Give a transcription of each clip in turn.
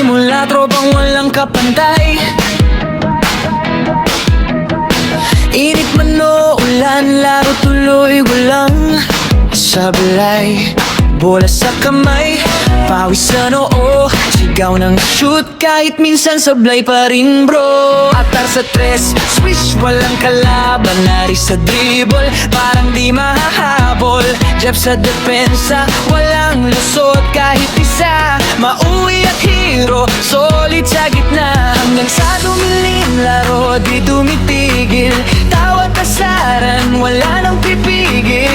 simula, tropang walang kapantay. Init man o ulan, laro tuloy walang sablay. Bola sa kamay, pawis sa noo, sigaw ng shoot kahit minsan sablay pa rin bro. Atar sa tres, swish walang kalaban, lari sa dribble, parang di mahahabol. Jab sa depensa, walang lusot kahit isa, mauwi at hero, solid sa gitna. Hanggang sa dumilim laro, di tumitigil, tawat kasaran, wala nang pipigil.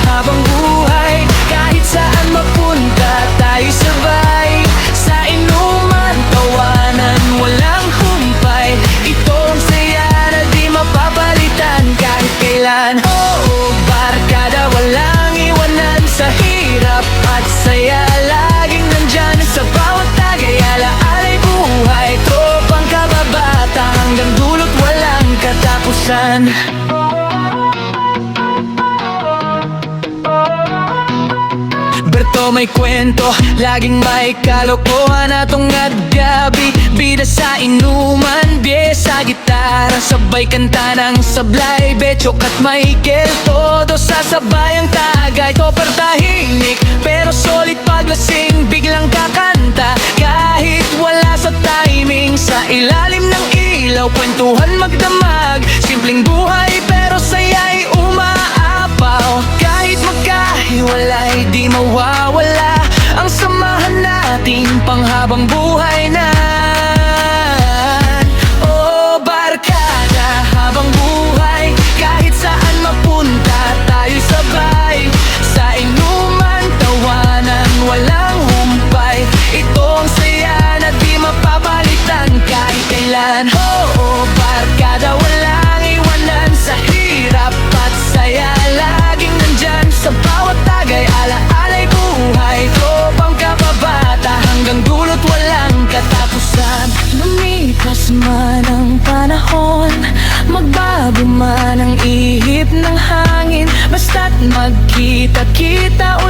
Habang buhay, kahit saan mapunta, tayo sabay. Sa inuman, tawanan, walang humpay. Ito ang saya na di mapapalitan kahit kailan. Oo, barkada, walang iwanan sa hirap at saya. Laging nandyan sa bawat tagay, alaalay buhay. Tropang kababata, hanggang dulot walang katapusan. Berto may kwento, laging may kalokohan atong gabi. Bida sa inuman, biye sa gitara, sabay kanta ng sablay. Bechok at Michael, todo sasabay ang tagay. Topper tahimik, pero solid paglasing, biglang kakanta kahit wala sa timing. Sa ilalim ng ilaw, kwentuhan magdamag, simpleng buhay pero saya'y umaapaw. Kahit magkahiwalay, di mawawala ang samahan nating panghabang buhay na. Oh, barkada, habang buhay, kahit saan mapunta, tayo sabay. Sa inuman, tawanan, walang humpay. Ito ang saya na di mapapalitan kahit kailan. Oh, barkada, walang iwanan sa hirap at saya. Laging nandyan sa bawat tagay, alaalay buhay. Tropang kababata, hanggang dulot walang katapusan. Lumipas man ang panahon, magbago man ang ihip ng hangin, basta't magkita-kita